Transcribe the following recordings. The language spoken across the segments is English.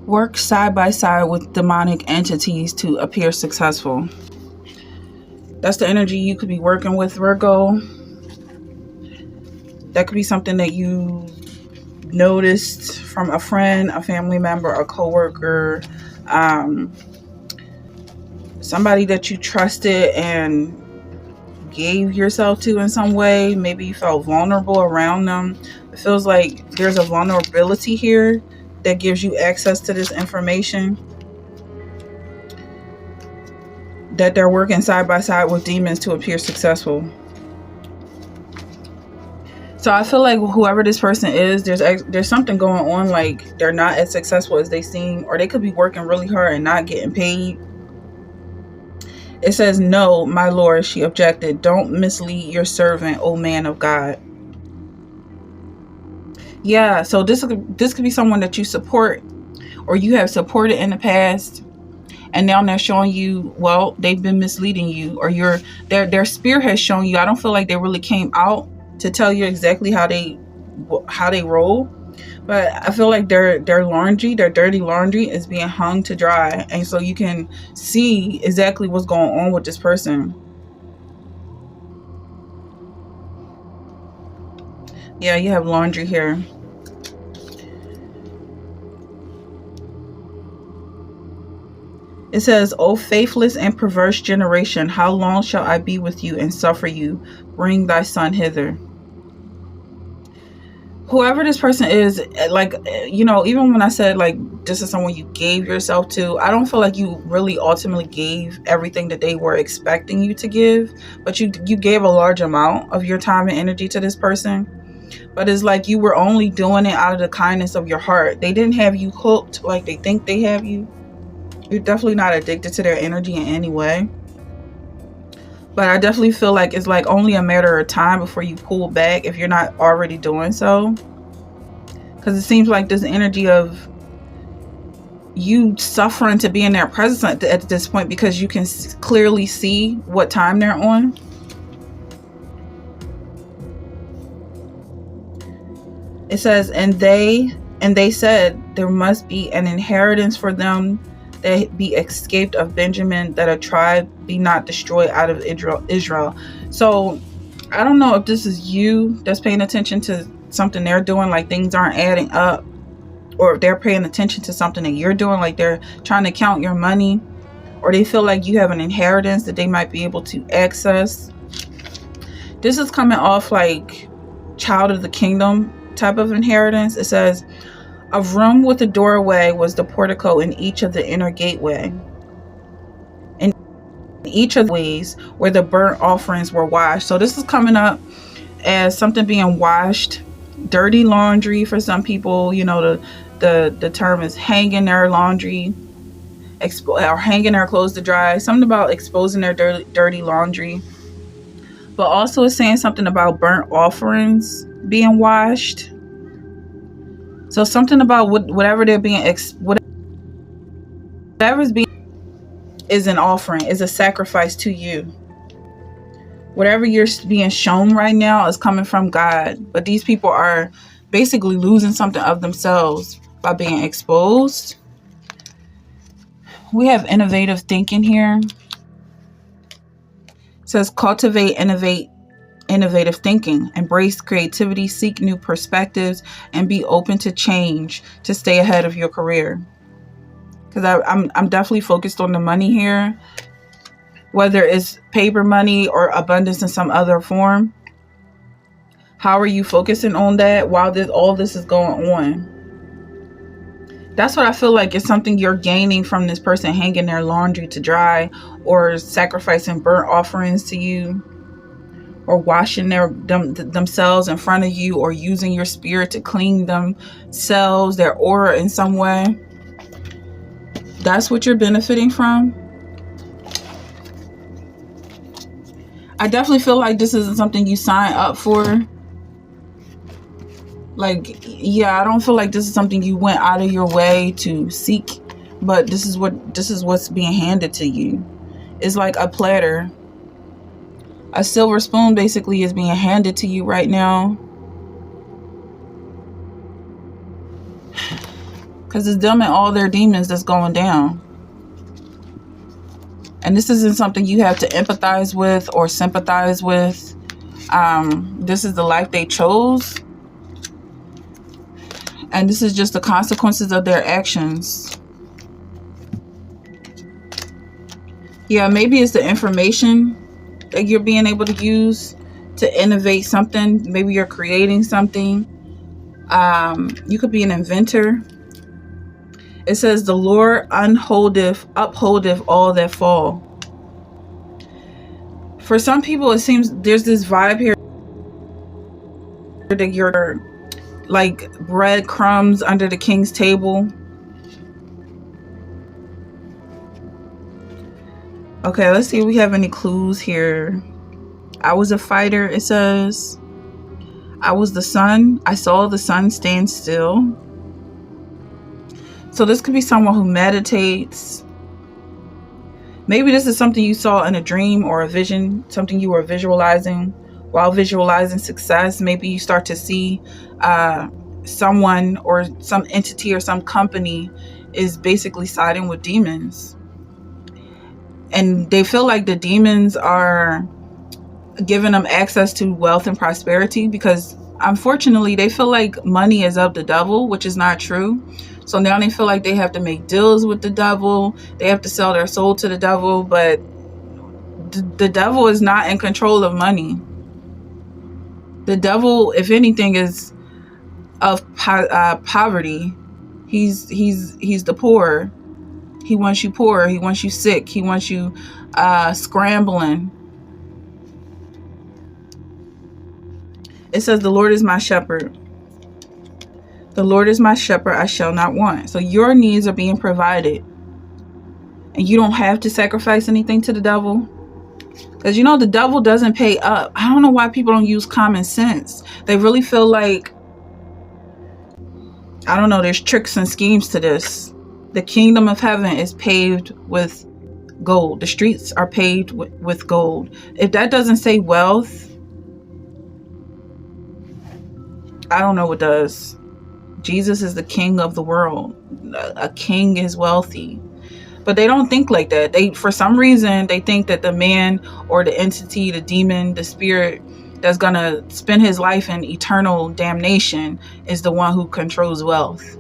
Work side by side with demonic entities to appear successful. That's the energy you could be working with, Virgo. That could be something that you noticed from a friend, a family member, a coworker, somebody that you trusted and gave yourself to in some way. Maybe you felt vulnerable around them. It feels like there's a vulnerability here that gives you access to this information, that they're working side by side with demons to appear successful. So I feel like whoever this person is, there's something going on, like they're not as successful as they seem, or they could be working really hard and not getting paid. It says, "No, my lord," she objected. "Don't mislead your servant, O man of God." Yeah, so this could be someone that you support or you have supported in the past, and now they're showing you, well, they've been misleading you, or their spirit has shown you. I don't feel like they really came out to tell you exactly how they roll, but I feel like their laundry, their dirty laundry, is being hung to dry, and so you can see exactly what's going on with this person. Yeah, you have laundry here. It says, "O faithless and perverse generation, how long shall I be with you and suffer you? Bring thy son hither." Whoever this person is, like, even when I said, like, this is someone you gave yourself to, I don't feel like you really ultimately gave everything that they were expecting you to give, but you gave a large amount of your time and energy to this person. But it's like you were only doing it out of the kindness of your heart. They didn't have you hooked like they think they have you. You're definitely not addicted to their energy in any way. But I definitely feel like it's like only a matter of time before you pull back if you're not already doing so. Because it seems like this energy of you suffering to be in their presence at this point, because you can clearly see what time they're on. It says, and they said there must be an inheritance for them that be escaped of Benjamin, that a tribe be not destroyed out of Israel. So I don't know if this is you that's paying attention to something they're doing, like things aren't adding up, or if they're paying attention to something that you're doing, like they're trying to count your money, or they feel like you have an inheritance that they might be able to access. This is coming off like child of the kingdom type of inheritance. It says, "A room with a doorway was the portico in each of the inner gateway. In each of the ways where the burnt offerings were washed." So this is coming up as something being washed, dirty laundry for some people. The term is hanging their laundry, or hanging their clothes to dry. Something about exposing their dirty laundry. But also it's saying something about burnt offerings being washed. So something about whatever they're being, whatever's being is an offering, is a sacrifice to you. Whatever you're being shown right now is coming from God. But these people are basically losing something of themselves by being exposed. We have innovative thinking here. It says, cultivate, innovative thinking, embrace creativity, seek new perspectives, and be open to change to stay ahead of your career. Because I'm definitely focused on the money here, whether it's paper money or abundance in some other form. How are you focusing on that while all this is going on? That's what I feel like is something you're gaining from this person hanging their laundry to dry, or sacrificing burnt offerings to you, or washing themselves in front of you, or using your spirit to clean themselves, their aura in some way. That's what you're benefiting from. I definitely feel like this isn't something you sign up for. Like, yeah, I don't feel like this is something you went out of your way to seek, but this is what's being handed to you. It's like a platter. A silver spoon basically is being handed to you right now. Because it's them and all their demons that's going down. And this isn't something you have to empathize with or sympathize with. This is the life they chose. And this is just the consequences of their actions. Yeah, maybe it's the information that you're being able to use to innovate something. Maybe you're creating something. You could be an inventor. It says the Lord upholdeth all that fall. For some people, it seems there's this vibe here that you're like breadcrumbs under the king's table. Okay, let's see if we have any clues here. I was a fighter, it says. I was the sun. I saw the sun stand still. So this could be someone who meditates. Maybe this is something you saw in a dream or a vision, something you were visualizing. While visualizing success, maybe you start to see someone or some entity or some company is basically siding with demons. And they feel like the demons are giving them access to wealth and prosperity because unfortunately they feel like money is of the devil, which is not true. So now they feel like they have to make deals with the devil. They have to sell their soul to the devil. But the devil is not in control of money. The devil, if anything, is of poverty. He's the poor. He wants you poor. He wants you sick. He wants you scrambling. It says, the Lord is my shepherd. The Lord is my shepherd, I shall not want. So your needs are being provided. And you don't have to sacrifice anything to the devil. Because, the devil doesn't pay up. I don't know why people don't use common sense. They really feel like, I don't know, there's tricks and schemes to this. The kingdom of heaven is paved with gold. The streets are paved with gold. If that doesn't say wealth, I don't know what does. Jesus is the king of the world. A king is wealthy. But they don't think like that. For some reason, they think that the man or the entity, the demon, the spirit that's going to spend his life in eternal damnation is the one who controls wealth.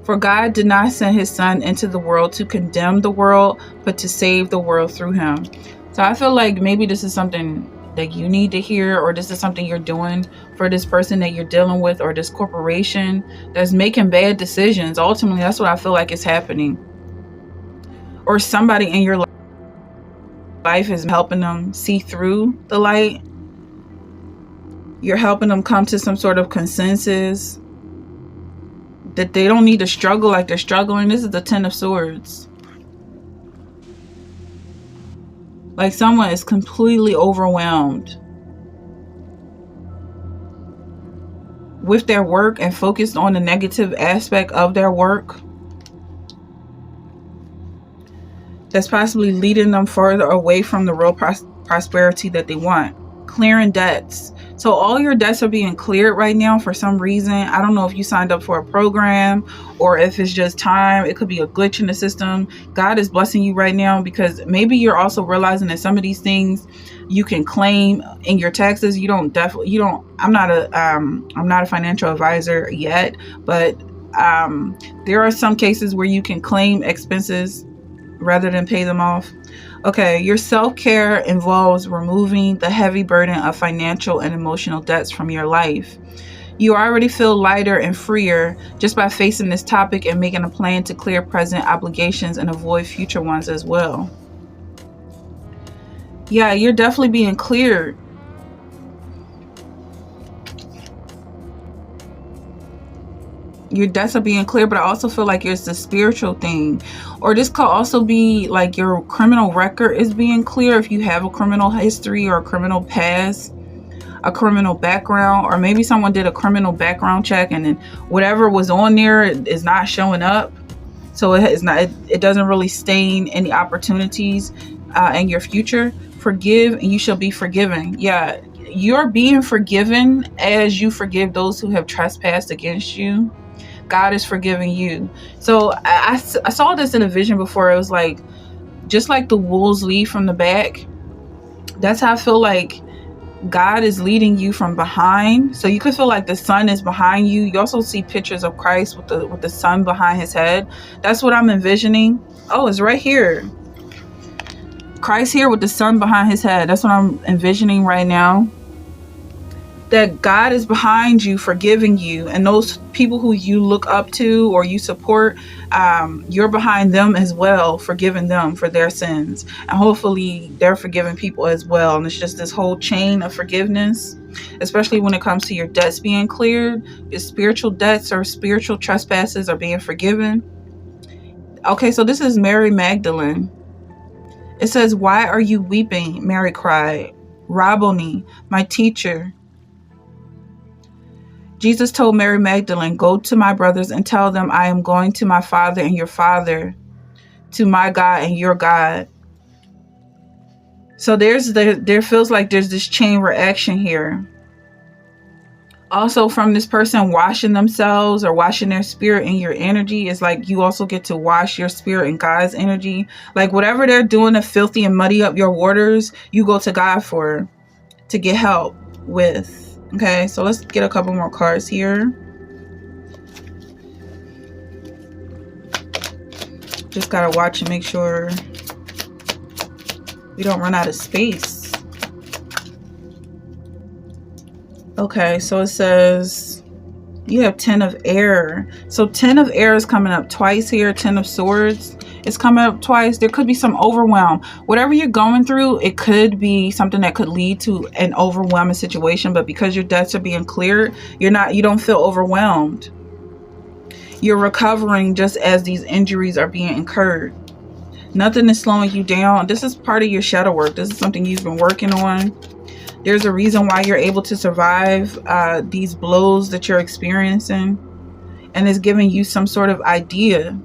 For God did not send his son into the world to condemn the world, but to save the world through him. So I feel like maybe this is something that you need to hear, or this is something you're doing for this person that you're dealing with, or this corporation that's making bad decisions. Ultimately, that's what I feel like is happening. Or somebody in your life is helping them see through the light. You're helping them come to some sort of consensus that they don't need to struggle like they're struggling. This is the Ten of Swords. Like someone is completely overwhelmed with their work and focused on the negative aspect of their work. That's possibly leading them further away from the real prosperity that they want. Clearing debts. So all your debts are being cleared right now for some reason. I don't know if you signed up for a program or if it's just time. It could be a glitch in the system. God is blessing you right now because maybe you're also realizing that some of these things you can claim in your taxes. I'm not a financial advisor yet, but there are some cases where you can claim expenses rather than pay them off. Okay, your self-care involves removing the heavy burden of financial and emotional debts from your life. You already feel lighter and freer just by facing this topic and making a plan to clear present obligations and avoid future ones as well. Yeah, you're definitely being cleared. Your debts are being clear, but I also feel like it's the spiritual thing. Or this could also be like your criminal record is being clear if you have a criminal history or a criminal past, a criminal background, or maybe someone did a criminal background check and then whatever was on there is not showing up. So it doesn't really stain any opportunities in your future. Forgive and you shall be forgiven. Yeah, you're being forgiven as you forgive those who have trespassed against you. God is forgiving you. So I saw this in a vision before. It was like, just like the wolves lead from the back, that's how I feel like God is leading you from behind. So you could feel like the sun is behind you. You also see pictures of Christ with the sun behind his head. That's what I'm envisioning. Oh, it's right here. Christ here with the sun behind his head. That's what I'm envisioning right now. That God is behind you, forgiving you, and those people who you look up to or you support, you're behind them as well, forgiving them for their sins, and hopefully they're forgiving people as well. And it's just this whole chain of forgiveness, especially when it comes to your debts being cleared, your spiritual debts or spiritual trespasses are being forgiven. Okay, so this is Mary Magdalene. It says, "Why are you weeping?" Mary cried. "Rabboni, my teacher." Jesus told Mary Magdalene, "Go to my brothers and tell them I am going to my Father and your Father, to my God and your God." So there feels like there's this chain reaction here. Also, from this person washing themselves or washing their spirit in your energy, is like you also get to wash your spirit in God's energy. Like whatever they're doing to filthy and muddy up your waters, you go to God for, to get help with. Okay, so let's get a couple more cards here. Just gotta watch and make sure we don't run out of space. Okay, so it says you have 10 of air. So 10 of air is coming up twice here. 10 of swords is coming up twice. There could be some overwhelm. Whatever you're going through, it could be something that could lead to an overwhelming situation. But because your debts are being cleared, you don't feel overwhelmed. You're recovering just as these injuries are being incurred. Nothing is slowing you down. This is part of your shadow work. This is something you've been working on. There's a reason why you're able to survive these blows that you're experiencing. And it's giving you some sort of idea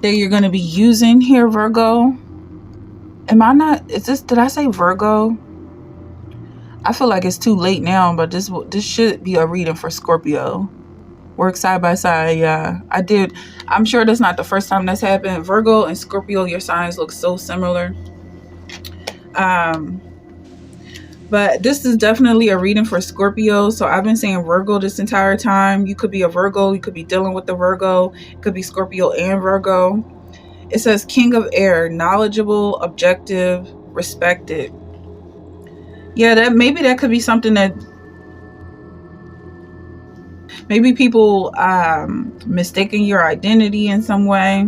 that you're going to be using here, Virgo. Did I say Virgo? I feel like it's too late now, but this should be a reading for Scorpio. Work side by side. Yeah, I did. I'm sure that's not the first time that's happened. Virgo and Scorpio, your signs look so similar. But this is definitely a reading for Scorpio. So I've been saying Virgo this entire time. You could be a Virgo. You could be dealing with the Virgo. It could be Scorpio and Virgo. It says King of Air, knowledgeable, objective, respected. Yeah, that could be something that maybe people mistaking your identity in some way.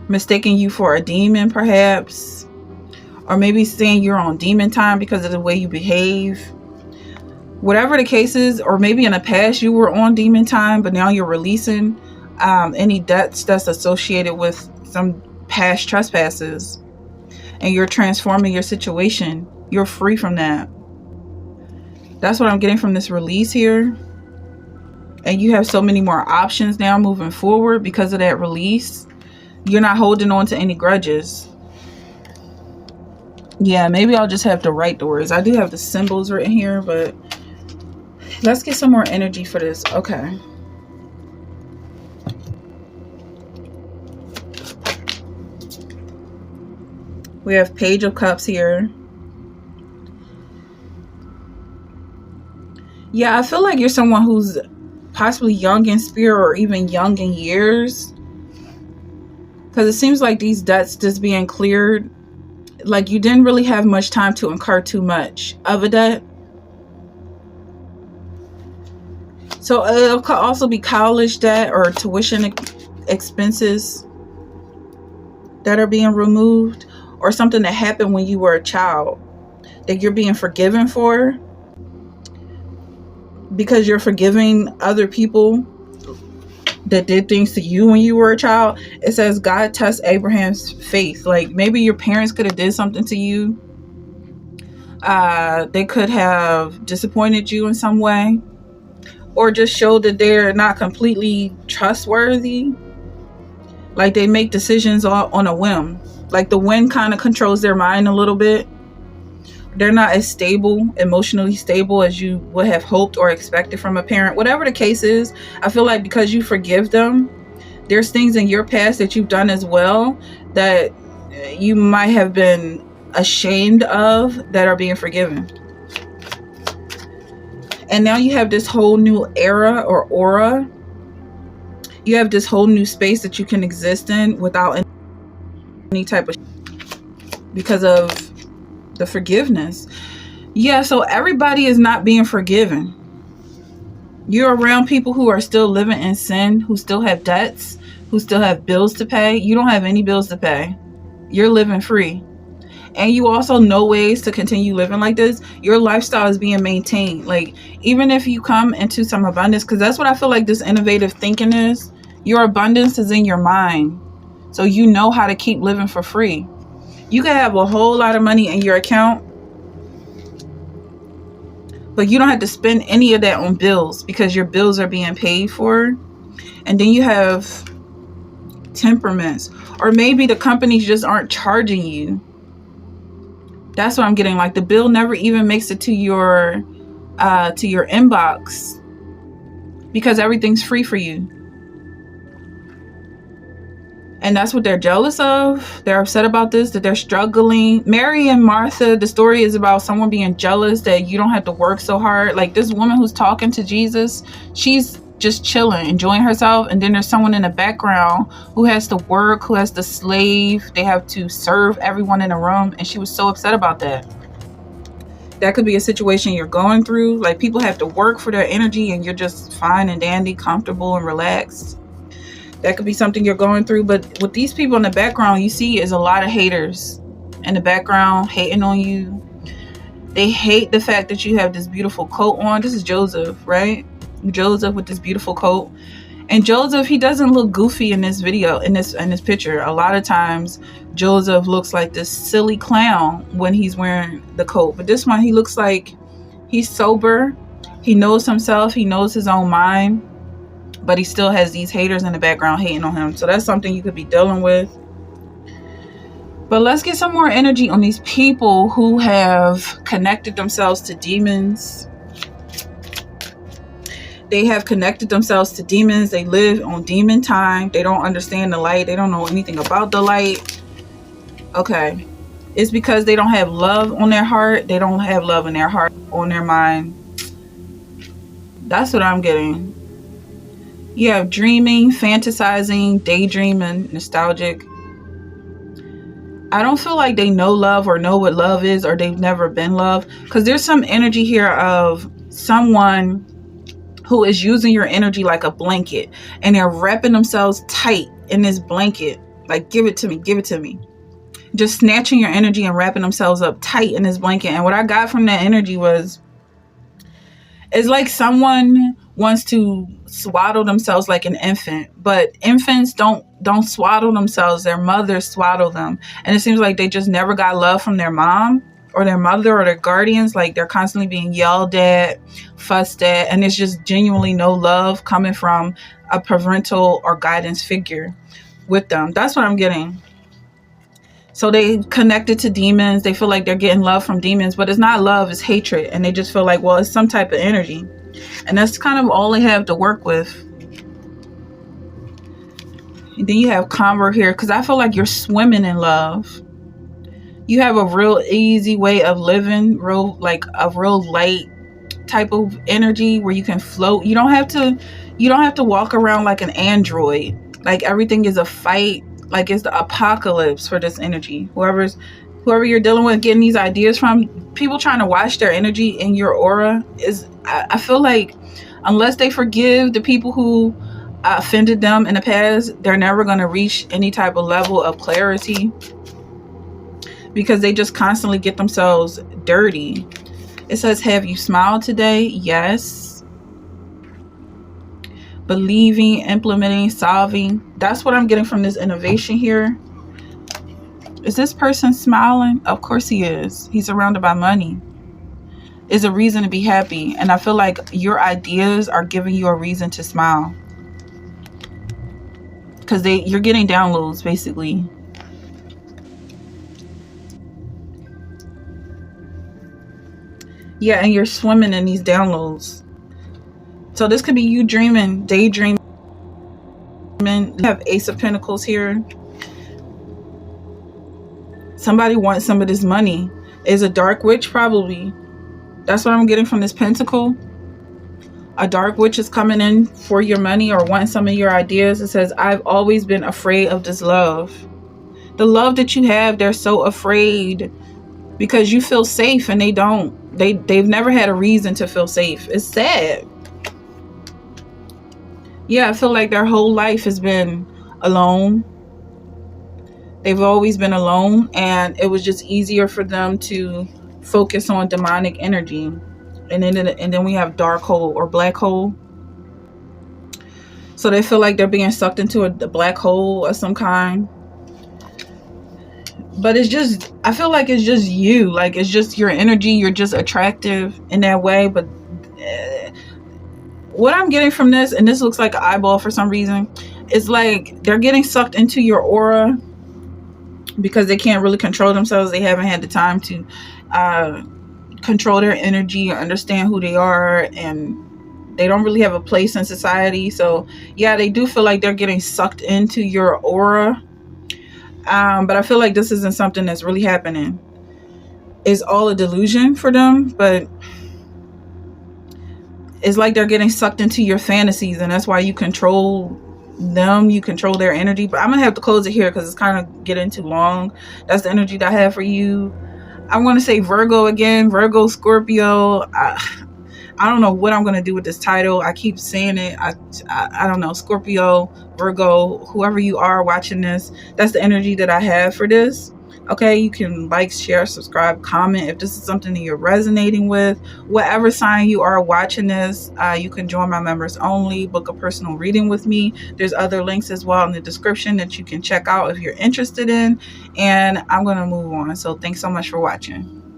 Mistaking you for a demon, perhaps. Or maybe saying you're on demon time because of the way you behave. Whatever the case is, or maybe in the past you were on demon time, but now you're releasing any debts that's associated with some past trespasses. And you're transforming your situation. You're free from that. That's what I'm getting from this release here. And you have so many more options now moving forward because of that release. You're not holding on to any grudges. Yeah, maybe I'll just have to write the words. I do have the symbols written here, but let's get some more energy for this. Okay. We have Page of Cups here. Yeah, I feel like you're someone who's possibly young in spirit or even young in years. Because it seems like these debts just being cleared, like you didn't really have much time to incur too much of a debt. So it could also be college debt or tuition expenses that are being removed, or something that happened when you were a child that you're being forgiven for, because you're forgiving other people that did things to you when you were a child. It says God tests Abraham's faith. Like maybe your parents could have did something to you. They could have disappointed you in some way, or just showed that they're not completely trustworthy. Like they make decisions on a whim. Like the wind kind of controls their mind a little bit. They're not as stable, emotionally stable as you would have hoped or expected from a parent. Whatever the case is, I feel like because you forgive them, there's things in your past that you've done as well that you might have been ashamed of that are being forgiven. And now you have this whole new era or aura. You have this whole new space that you can exist in without any type of, because of the forgiveness. Yeah, so everybody is not being forgiven. You're around people who are still living in sin, who still have debts, who still have bills to pay. You don't have any bills to pay. You're living free. And you also know ways to continue living like this. Your lifestyle is being maintained. Like, even if you come into some abundance, because that's what I feel like this innovative thinking is. Your abundance is in your mind. So you know how to keep living for free. You can have a whole lot of money in your account, but you don't have to spend any of that on bills because your bills are being paid for. And then you have temperaments, or maybe the companies just aren't charging you. That's what I'm getting. Like, the bill never even makes it to your inbox because everything's free for you. And that's what they're jealous of. They're upset about this, that they're struggling. Mary and Martha, the story is about someone being jealous that you don't have to work so hard. Like, this woman who's talking to Jesus, she's just chilling, enjoying herself. And then there's someone in the background who has to work, who has to slave. They have to serve everyone in the room. And she was so upset about that. That could be a situation you're going through. Like, people have to work for their energy and you're just fine and dandy, comfortable and relaxed. That could be something you're going through. But with these people in the background, you see is a lot of haters in the background hating on you. They hate the fact that you have this beautiful coat on. This is Joseph, right? Joseph with this beautiful coat. And Joseph, he doesn't look goofy in this video, in this picture. A lot of times Joseph looks like this silly clown when he's wearing the coat. But this one, he looks like he's sober. He knows himself. He knows his own mind. But he still has these haters in the background hating on him. So that's something you could be dealing with. But let's get some more energy on these people who have connected themselves to demons. They have connected themselves to demons. They live on demon time. They don't understand the light. They don't know anything about the light. Okay. It's because they don't have love on their heart. They don't have love in their heart, on their mind. That's what I'm getting. You have dreaming, fantasizing, daydreaming, nostalgic. I don't feel like they know love or know what love is, or they've never been loved. Because there's some energy here of someone who is using your energy like a blanket. And they're wrapping themselves tight in this blanket. Like, give it to me, give it to me. Just snatching your energy and wrapping themselves up tight in this blanket. And what I got from that energy was, it's like someone wants to swaddle themselves like an infant, but infants don't swaddle themselves. Their mothers swaddle them. And it seems like they just never got love from their mom or their mother or their guardians. Like, they're constantly being yelled at, fussed at, and it's just genuinely no love coming from a parental or guidance figure with them. That's what I'm getting. So they connected to demons. They feel like they're getting love from demons, but it's not love, it's hatred. And they just feel like, well, it's some type of energy. And that's kind of all they have to work with. And then you have convert here, because I feel like you're swimming in love. You have a real easy way of living, real light type of energy where you can float. You don't have to walk around like an android. Like, everything is a fight. Like, it's the apocalypse for this energy. Whoever you're dealing with, getting these ideas from, people trying to watch their energy in your aura is, I feel like, unless they forgive the people who offended them in the past, they're never going to reach any type of level of clarity, because they just constantly get themselves dirty. It says, have you smiled today? Yes. Believing, implementing, solving. That's what I'm getting from this innovation here. Is this person smiling? Of course he is. He's surrounded by money. Is a reason to be happy. And I feel like your ideas are giving you a reason to smile. Because you're getting downloads, basically. Yeah, and you're swimming in these downloads. So this could be you dreaming, daydreaming. You have Ace of Pentacles here. Somebody wants some of this money. Is a dark witch, probably. That's what I'm getting from this pentacle. A dark witch is coming in for your money or wanting some of your ideas. It says, I've always been afraid of this love. The love that you have, they're so afraid because you feel safe and they don't. They've never had a reason to feel safe. It's sad. Yeah, I feel like their whole life has been alone. They've always been alone, and it was just easier for them to focus on demonic energy. And then we have dark hole or black hole. So they feel like they're being sucked into a black hole of some kind. But it's just, I feel like it's just you. Like, it's just your energy. You're just attractive in that way. But what I'm getting from this, and this looks like an eyeball for some reason, it's like they're getting sucked into your aura because they can't really control themselves. They haven't had the time to control their energy or understand who they are, and they don't really have a place in society. So yeah, they do feel like they're getting sucked into your aura. But I feel like this isn't something that's really happening. It's all a delusion for them, but it's like they're getting sucked into your fantasies, and that's why you control them. You control their energy. But I'm gonna have to close it here because it's kind of getting too long. That's the energy that I have for you. I'm going to say Virgo again. Virgo, Scorpio. I don't know what I'm going to do with this title. I keep saying it. I don't know. Scorpio, Virgo, whoever you are watching this, that's the energy that I have for this. Okay, you can like, share, subscribe, comment if this is something that you're resonating with. Whatever sign you are watching this, you can join my members only, book a personal reading with me. There's other links as well in the description that you can check out if you're interested in. And I'm going to move on. So thanks so much for watching.